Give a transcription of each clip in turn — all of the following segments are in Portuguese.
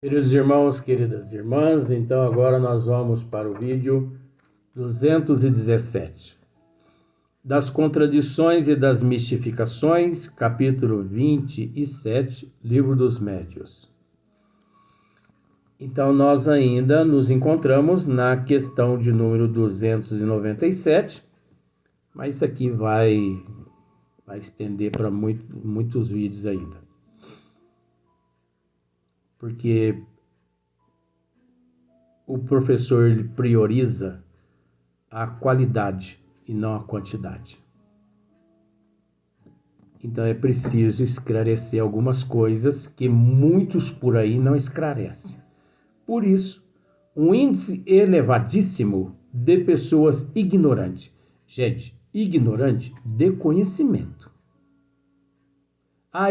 Queridos irmãos, queridas irmãs, então agora nós vamos para o vídeo 217. Das contradições e das mistificações, capítulo 27, Livro dos Médiuns. Então nós ainda nos encontramos na questão de número 297, mas isso aqui vai estender para muitos vídeos ainda. Porque o professor ele prioriza a qualidade e não a quantidade. Então é preciso esclarecer algumas coisas que muitos por aí não esclarecem. Por isso, um índice elevadíssimo de pessoas ignorantes. Gente, ignorante de conhecimento.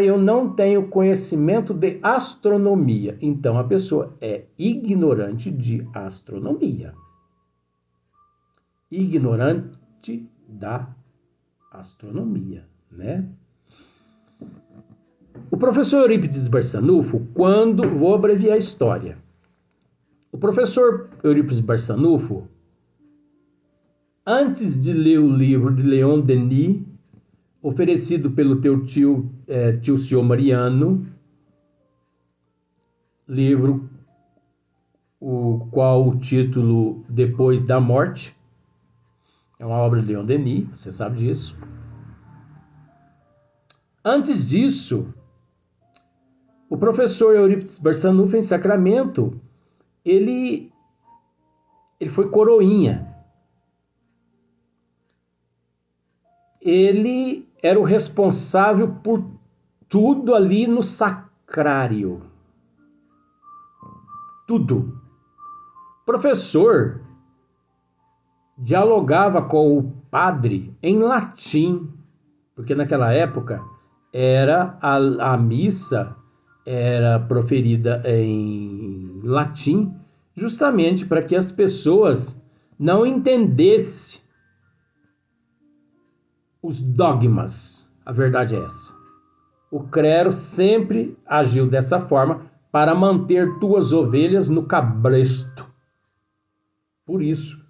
Eu não tenho conhecimento de astronomia. Então a pessoa é ignorante de astronomia. Ignorante da astronomia, né? O professor Eurípides Barçanufo, vou abreviar a história. O professor Eurípides Barçanufo, antes de ler o livro de Leon Denis, oferecido pelo teu tio senhor Mariano, livro o qual o título Depois da Morte, é uma obra de Leon Denis, você sabe disso. Antes disso, o professor Eurípides Barçanufo, em Sacramento, ele foi coroinha. Ele era o responsável por tudo ali no sacrário. Tudo. O professor dialogava com o padre em latim, porque naquela época a missa era proferida em latim, justamente para que as pessoas não entendessem os dogmas. A verdade é essa. O clero sempre agiu dessa forma para manter tuas ovelhas no cabresto. Por isso,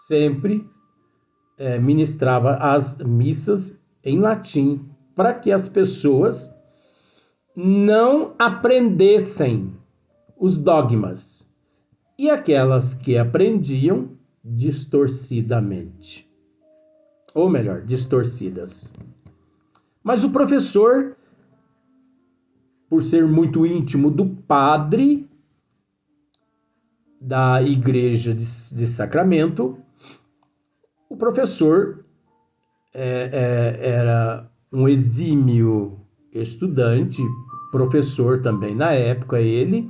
sempre ministrava as missas em latim, para que as pessoas não aprendessem os dogmas, e aquelas que aprendiam distorcidamente, ou melhor, distorcidas. Mas o professor, por ser muito íntimo do padre da igreja de Sacramento, o professor era um exímio estudante, professor também na época e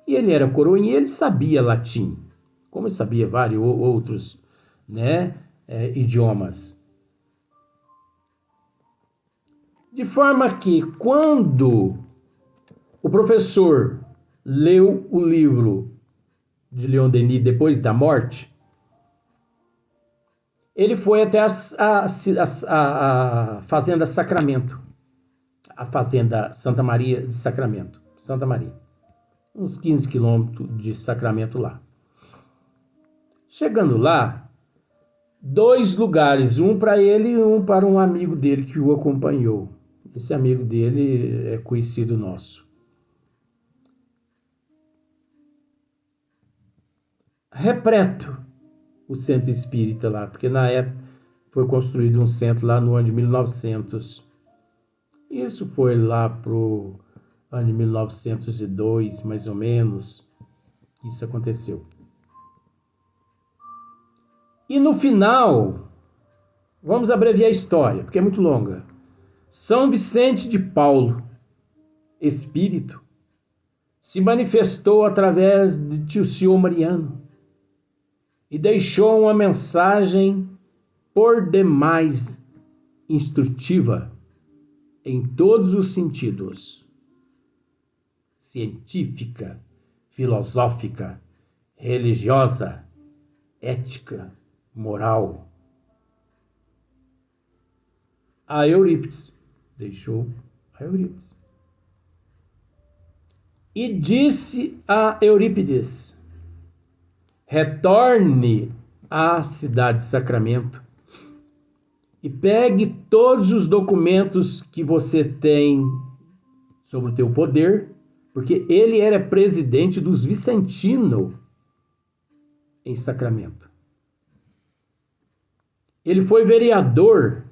ele era coroinha, ele sabia latim, como ele sabia vários outros, idiomas. De forma que quando o professor leu o livro de Leon Denis Depois da Morte, ele foi até a Fazenda Sacramento, a Fazenda Santa Maria de Sacramento, Santa Maria, uns 15 quilômetros de Sacramento lá. Chegando lá, 2 lugares, um para ele e um para um amigo dele que o acompanhou. Esse amigo dele é conhecido nosso. Repleto o centro espírita lá, porque na época foi construído um centro lá no ano de 1900. Isso foi lá pro ano de 1902, mais ou menos. Isso aconteceu. E no final, vamos abreviar a história, porque é muito longa. São Vicente de Paulo, espírito, se manifestou através de tio senhor Mariano e deixou uma mensagem por demais instrutiva em todos os sentidos: científica, filosófica, religiosa, ética, moral. A Eurípides deixou a Eurípides. E disse a Eurípides: retorne à cidade de Sacramento e pegue todos os documentos que você tem sobre o teu poder, porque ele era presidente dos Vicentino em Sacramento. Ele foi vereador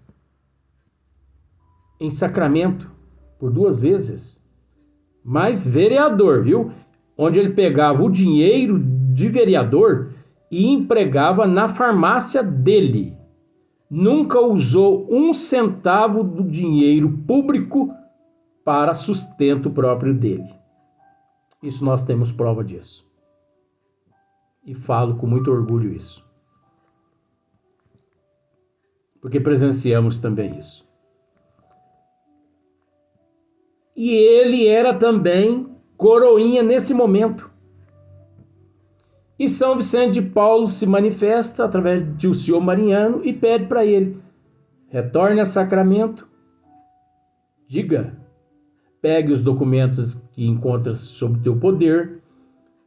em Sacramento por 2 vezes, mas vereador, viu? Onde ele pegava o dinheiro de vereador e empregava na farmácia dele. Nunca usou 1 centavo do dinheiro público para sustento próprio dele. Isso nós temos prova disso. E falo com muito orgulho isso. Porque presenciamos também isso. E ele era também coroinha nesse momento. E São Vicente de Paulo se manifesta através de o senhor Mariano e pede para ele: retorne a Sacramento, diga, pegue os documentos que encontra sob teu poder,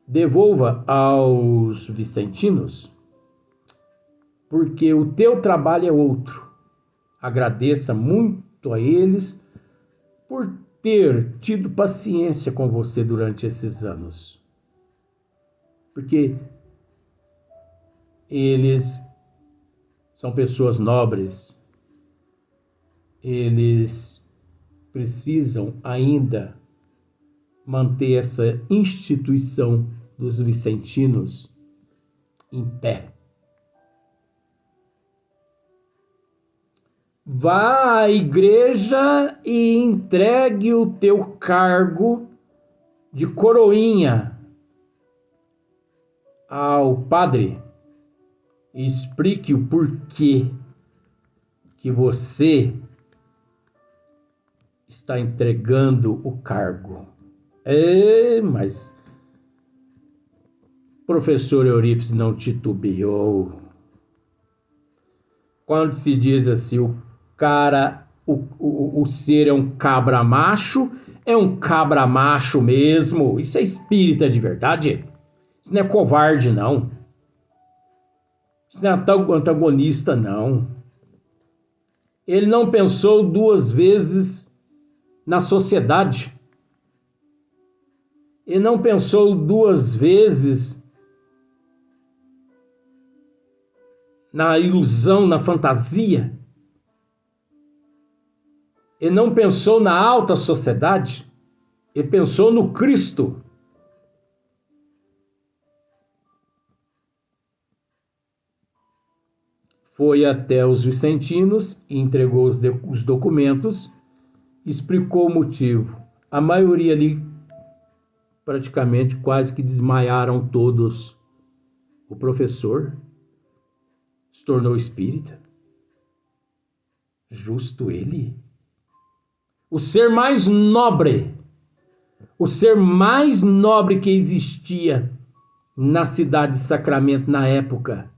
devolva aos vicentinos, porque o teu trabalho é outro. Agradeça muito a eles por ter tido paciência com você durante esses anos. Porque eles são pessoas nobres, eles precisam ainda manter essa instituição dos vicentinos em pé. Vá à igreja e entregue o teu cargo de coroinha ao padre e explique o porquê que você está entregando o cargo. Mas o professor Eurípides não titubeou. Quando se diz assim, o ser é um cabra macho, é um cabra macho mesmo. Isso é espírita de verdade. Isso não é covarde, não. Isso não é antagonista, não. Ele não pensou 2 vezes na sociedade. Ele não pensou 2 vezes na ilusão, na fantasia. Ele não pensou na alta sociedade. Ele pensou no Cristo. Foi até os vicentinos e entregou os documentos, explicou o motivo. A maioria ali, praticamente, quase que desmaiaram todos. O professor se tornou espírita. Justo ele. O ser mais nobre que existia na cidade de Sacramento na época,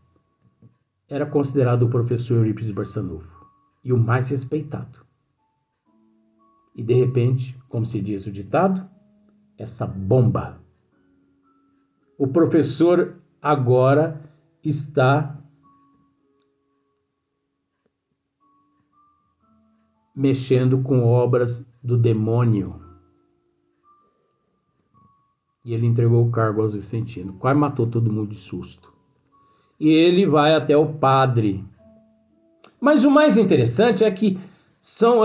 era considerado o professor Eurípides Barçanufo, e o mais respeitado. E de repente, como se diz o ditado, essa bomba. O professor agora está mexendo com obras do demônio. E ele entregou o cargo aos vicentinos. Quase matou todo mundo de susto. E ele vai até o padre. Mas o mais interessante é que São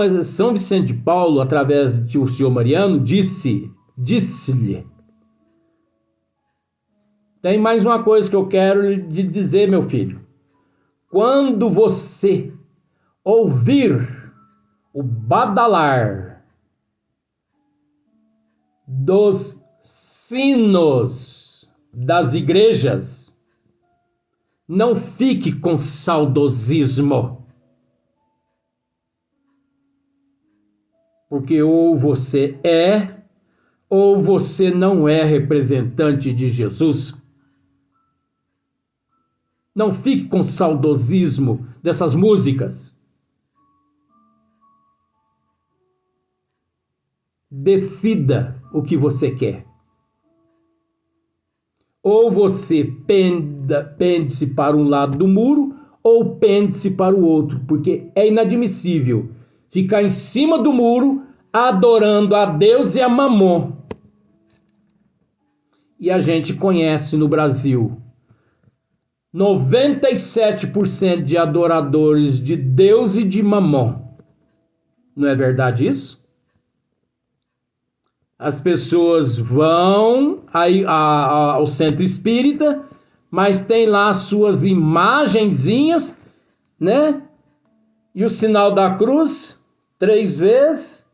Vicente de Paulo, através de o senhor Mariano, disse-lhe: tem mais uma coisa que eu quero lhe dizer, meu filho. Quando você ouvir o badalar dos sinos das igrejas, não fique com saudosismo, porque ou você é ou você não é representante de Jesus. Não fique com saudosismo dessas músicas. Decida o que você quer. Ou você pende-se para um lado do muro, ou pende-se para o outro, porque é inadmissível ficar em cima do muro adorando a Deus e a Mamon. E a gente conhece no Brasil 97% de adoradores de Deus e de Mamon. Não é verdade isso? As pessoas vão ao centro espírita, mas tem lá as suas imagenzinhas, né? E o sinal da cruz, 3 vezes,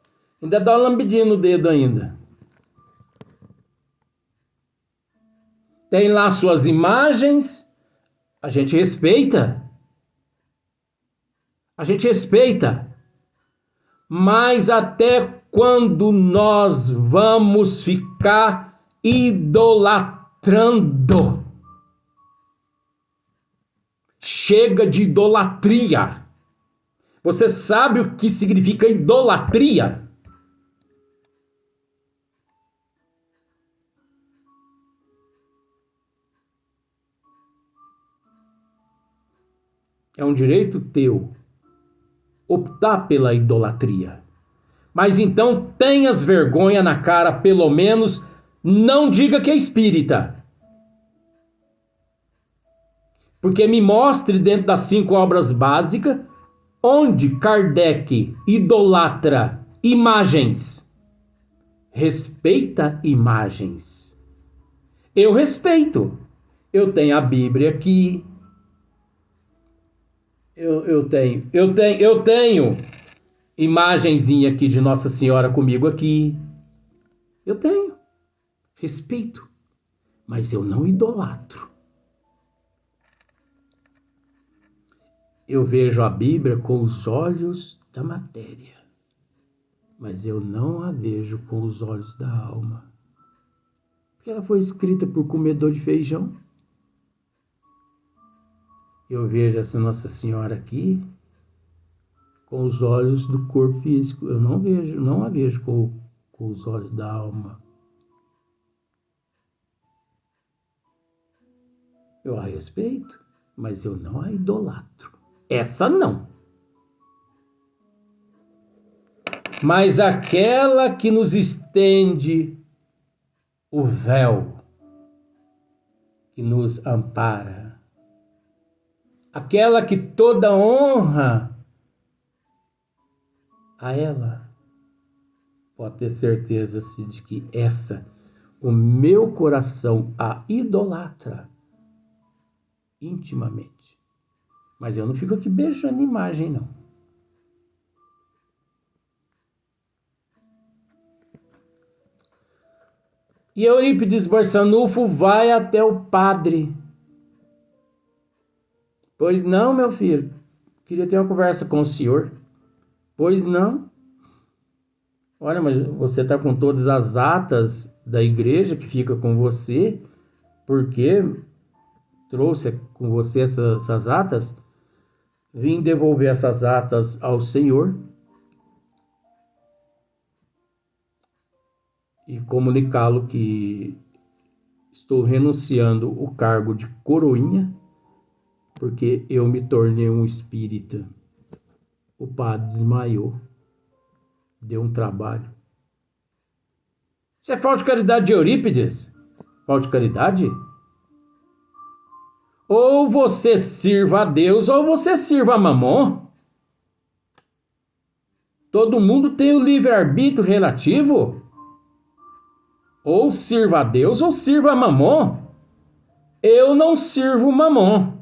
ainda dá uma lambidinha no dedo ainda. Tem lá suas imagens, a gente respeita. A gente respeita. Mas até quando nós vamos ficar idolatrando? Chega de idolatria. Você sabe o que significa idolatria? É um direito teu optar pela idolatria. Mas então tenhas vergonha na cara, pelo menos não diga que é espírita. Porque me mostre dentro das 5 obras básicas onde Kardec idolatra imagens. Respeita imagens. Eu respeito. Eu tenho a Bíblia aqui. Eu tenho imagenzinha aqui de Nossa Senhora comigo aqui. Eu tenho. Respeito. Mas eu não idolatro. Eu vejo a Bíblia com os olhos da matéria. Mas eu não a vejo com os olhos da alma. Porque ela foi escrita por comedor de feijão. Eu vejo essa Nossa Senhora aqui com os olhos do corpo físico. Eu não a vejo com os olhos da alma. Eu a respeito, mas eu não a idolatro. Essa não. Mas aquela que nos estende o véu, que nos ampara, aquela que toda honra a ela, pode ter certeza de que essa, o meu coração a idolatra intimamente. Mas eu não fico aqui beijando imagem, não. E Eurípides Barçanufo vai até o padre. Pois não, meu filho. Queria ter uma conversa com o senhor. Pois não. Olha, mas você está com todas as atas da igreja que fica com você, porque trouxe com você essas atas. Vim devolver essas atas ao Senhor e comunicá-lo que estou renunciando o cargo de coroinha, porque eu me tornei um espírita. O padre desmaiou, deu um trabalho. Isso é falta de caridade de Eurípides? Falta de caridade? Ou você sirva a Deus ou você sirva a Mamon. Todo mundo tem o livre-arbítrio relativo. Ou sirva a Deus ou sirva a Mamon. Eu não sirvo Mamon.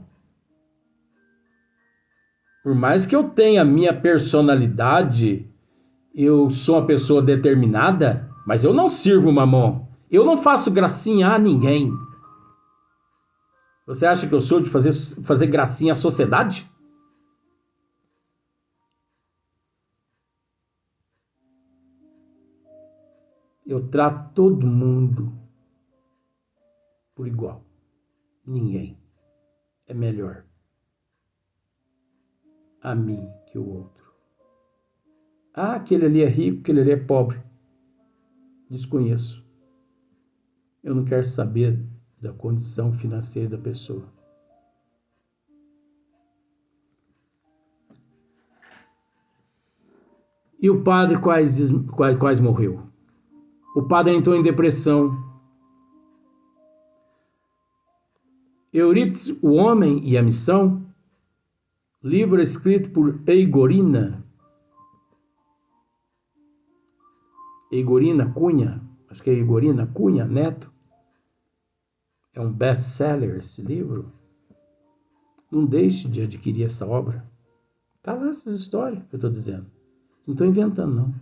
Por mais que eu tenha minha personalidade, eu sou uma pessoa determinada, mas eu não sirvo Mamon. Eu não faço gracinha a ninguém. Você acha que eu sou de fazer gracinha à sociedade? Eu trato todo mundo por igual. Ninguém é melhor a mim que o outro. Ah, aquele ali é rico, aquele ali é pobre. Desconheço. Eu não quero saber da condição financeira da pessoa. E o padre quase morreu. O padre entrou em depressão. Eurípides, O Homem e a Missão, livro escrito por Eigorina Cunha, acho que é Eigorina Cunha Neto. É um best-seller esse livro. Não deixe de adquirir essa obra. Está lá essas histórias que eu estou dizendo. Não estou inventando, não.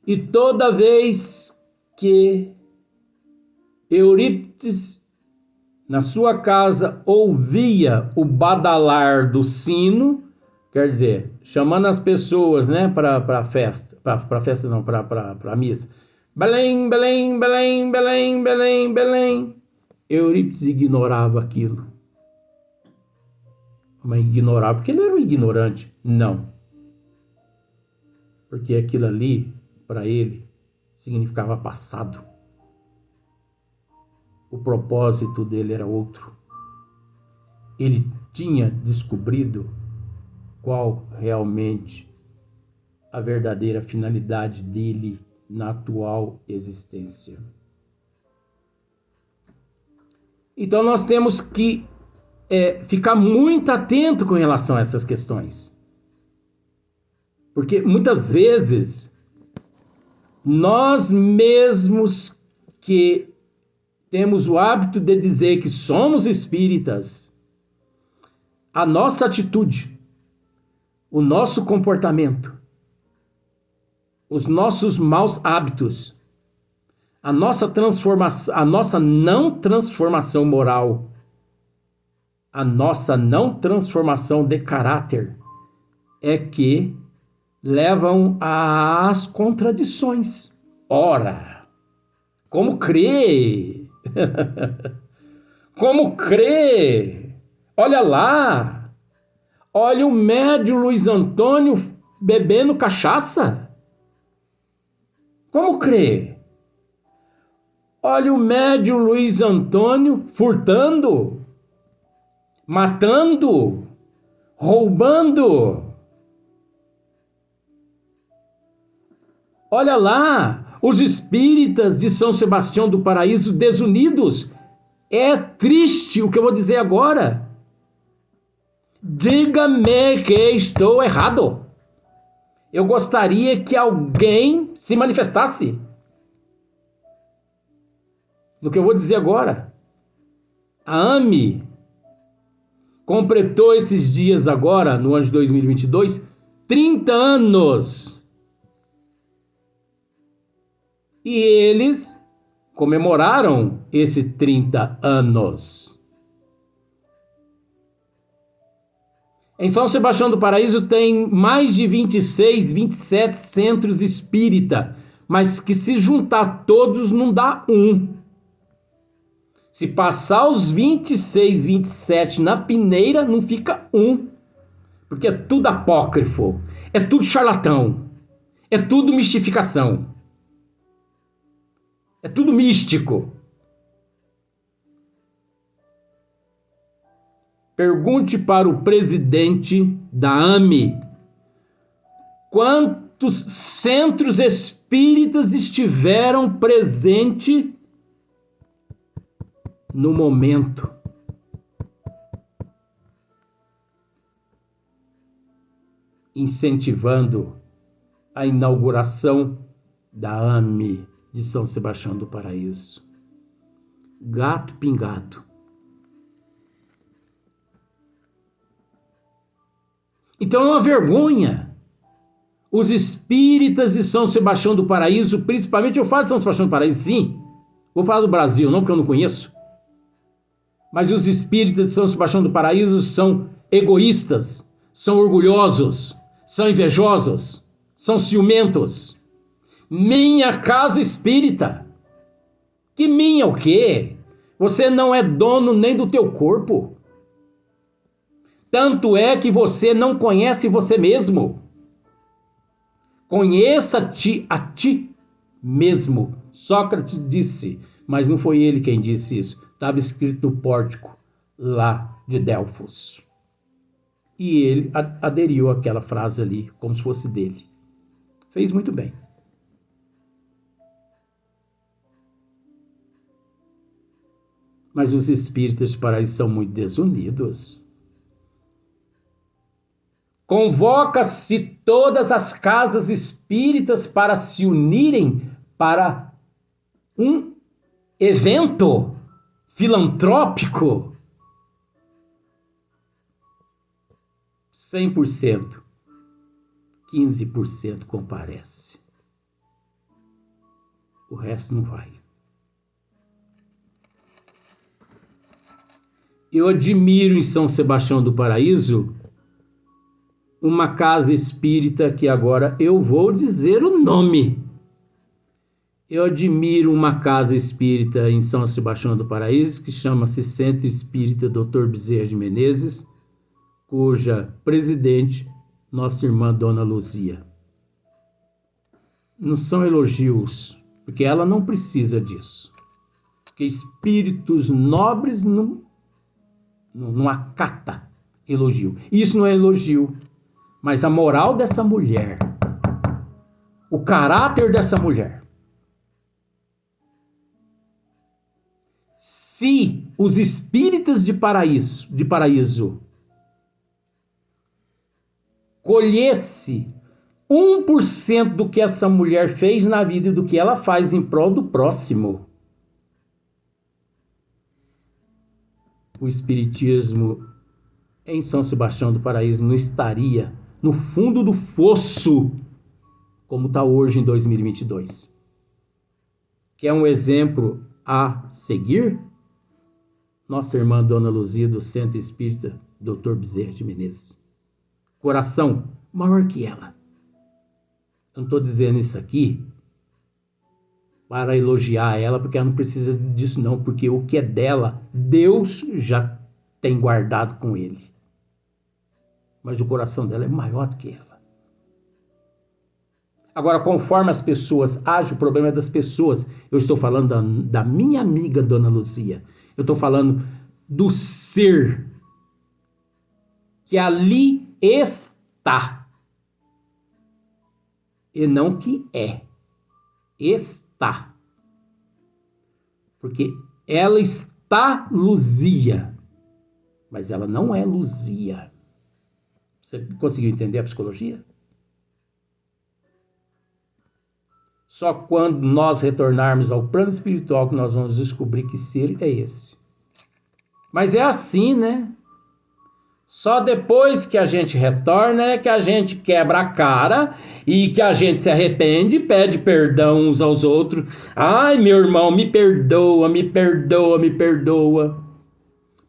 E toda vez que Eurípides, na sua casa, ouvia o badalar do sino, quer dizer, chamando as pessoas, né, para a festa, para festa não, para a missa. Belém, Belém, Belém, Belém, Belém, Belém. Eurípides ignorava aquilo. Mas ignorava, porque ele era um ignorante. Não. Porque aquilo ali, para ele, significava passado. O propósito dele era outro. Ele tinha descobrido qual realmente a verdadeira finalidade dele na atual existência. Então nós temos que ficar muito atento com relação a essas questões. Porque muitas vezes nós mesmos que temos o hábito de dizer que somos espíritas, a nossa atitude, o nosso comportamento, os nossos maus hábitos, a nossa transformação, a nossa não transformação moral, a nossa não transformação de caráter é que levam às contradições. Ora, como crê? Como crê? Olha lá, olha o médio Luiz Antônio bebendo cachaça. Como crê? Olha o médio Luiz Antônio furtando, matando, roubando. Olha lá, os espíritas de São Sebastião do Paraíso desunidos. É triste o que eu vou dizer agora. Diga-me que estou errado. Eu gostaria que alguém se manifestasse no que eu vou dizer agora. A AME completou esses dias agora, no ano de 2022, 30 anos. E eles comemoraram esses 30 anos. Em São Sebastião do Paraíso tem mais de 26, 27 centros espírita, mas que se juntar todos não dá um. Se passar os 26, 27 na peneira, não fica um. Porque é tudo apócrifo, é tudo charlatão, é tudo mistificação. É tudo místico. Pergunte para o presidente da AME quantos centros espíritas estiveram presentes no momento. Incentivando a inauguração da AME de São Sebastião do Paraíso. Gato pingado. Então é uma vergonha. Os espíritas de São Sebastião do Paraíso, principalmente, eu falo de São Sebastião do Paraíso, sim. Vou falar do Brasil, não porque eu não conheço. Mas os espíritas de São Sebastião do Paraíso são egoístas, são orgulhosos, são invejosos, são ciumentos. Minha casa espírita. Que minha o quê? Você não é dono nem do teu corpo. Tanto é que você não conhece você mesmo. Conheça-te a ti mesmo. Sócrates disse, mas não foi ele quem disse isso. Estava escrito no pórtico lá de Delfos. E ele aderiu àquela frase ali, como se fosse dele. Fez muito bem. Mas os espíritas de paraíso são muito desunidos. Convoca-se todas as casas espíritas para se unirem para um evento filantrópico. 100%. 15% comparece. O resto não vai. Eu admiro em São Sebastião do Paraíso uma casa espírita que agora eu vou dizer o nome. Eu admiro uma casa espírita em São Sebastião do Paraíso que chama-se Centro Espírita Dr. Bezerra de Menezes, cuja presidente, nossa irmã Dona Luzia. Não são elogios, porque ela não precisa disso. Porque espíritos nobres não acata elogio. Isso não é elogio, mas a moral dessa mulher, o caráter dessa mulher. Se os espíritas de paraíso colhesse 1% do que essa mulher fez na vida e do que ela faz em prol do próximo, o espiritismo em São Sebastião do Paraíso não estaria no fundo do fosso como está hoje em 2022. Que é um exemplo a seguir? Nossa irmã Dona Luzia do Centro Espírita Dr. Bezerra de Menezes. Coração maior que ela. Eu não estou dizendo isso aqui para elogiar ela, porque ela não precisa disso não, porque o que é dela, Deus já tem guardado com ele. Mas o coração dela é maior do que ela. Agora, conforme as pessoas agem, o problema é das pessoas. Eu estou falando da minha amiga Dona Luzia. Eu estou falando do ser que ali está. E não que é. Está. Porque ela está Luzia, mas ela não é Luzia. Você conseguiu entender a psicologia? Só quando nós retornarmos ao plano espiritual que nós vamos descobrir que ser é esse. Mas é assim, né? Só depois que a gente retorna é que a gente quebra a cara e que a gente se arrepende, pede perdão uns aos outros. Ai, meu irmão, me perdoa, me perdoa, me perdoa.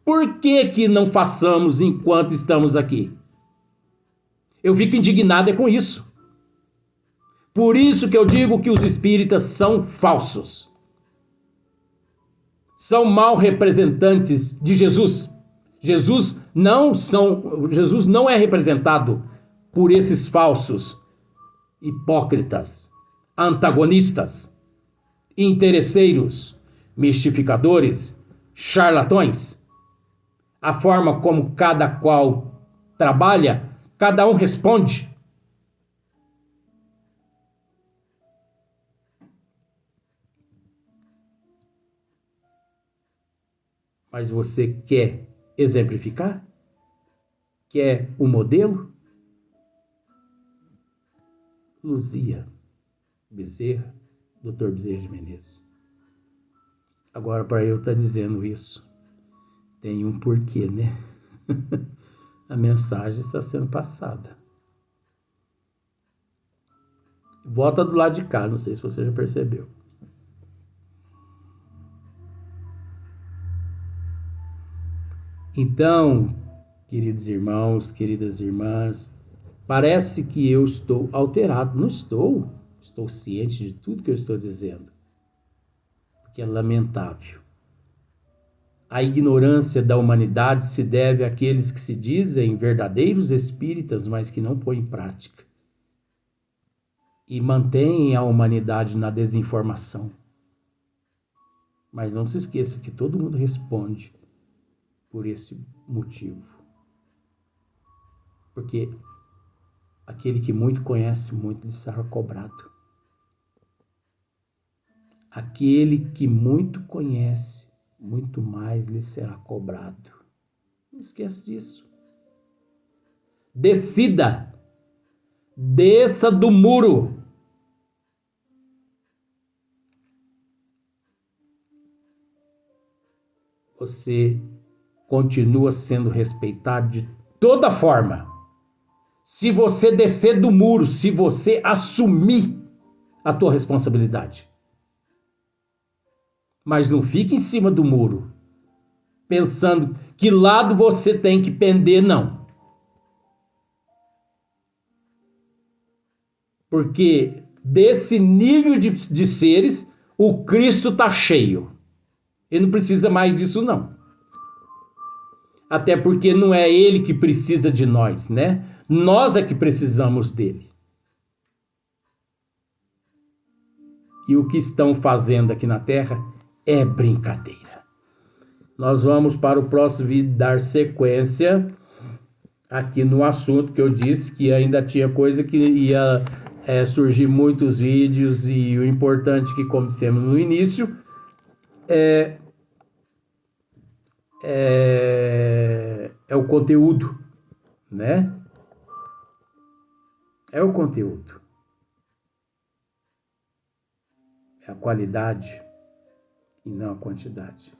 Por que não façamos enquanto estamos aqui? Eu fico indignado com isso. Por isso que eu digo que os espíritas são falsos. São mal representantes de Jesus. Jesus não é representado por esses falsos, hipócritas, antagonistas, interesseiros, mistificadores, charlatões. A forma como cada qual trabalha, cada um responde. Mas você quer exemplificar? Quer o modelo? Luzia Bezerra, Dr. Bezerra de Menezes. Agora, para eu estar dizendo isso, tem um porquê, né? A mensagem está sendo passada. Volta do lado de cá, não sei se você já percebeu. Então, queridos irmãos, queridas irmãs, parece que eu estou alterado. Não estou. Estou ciente de tudo que eu estou dizendo. Porque é lamentável. A ignorância da humanidade se deve àqueles que se dizem verdadeiros espíritas, mas que não põem em prática. E mantêm a humanidade na desinformação. Mas não se esqueça que todo mundo responde por esse motivo. Porque aquele que muito conhece, muito lhe será cobrado. Aquele que muito conhece, muito mais lhe será cobrado. Não esqueça disso. Decida. Desça do muro. Você continua sendo respeitado de toda forma. Se você descer do muro, se você assumir a tua responsabilidade. Mas não fique em cima do muro, pensando que lado você tem que pender, não. Porque desse nível de seres, o Cristo está cheio. Ele não precisa mais disso, não. Até porque não é ele que precisa de nós, né? Nós é que precisamos dele. E o que estão fazendo aqui na Terra é brincadeira. Nós vamos para o próximo vídeo dar sequência aqui no assunto que eu disse que ainda tinha coisa que ia surgir muitos vídeos e o importante que, como dissemos no início, é o conteúdo, né? É o conteúdo. É a qualidade e não a quantidade.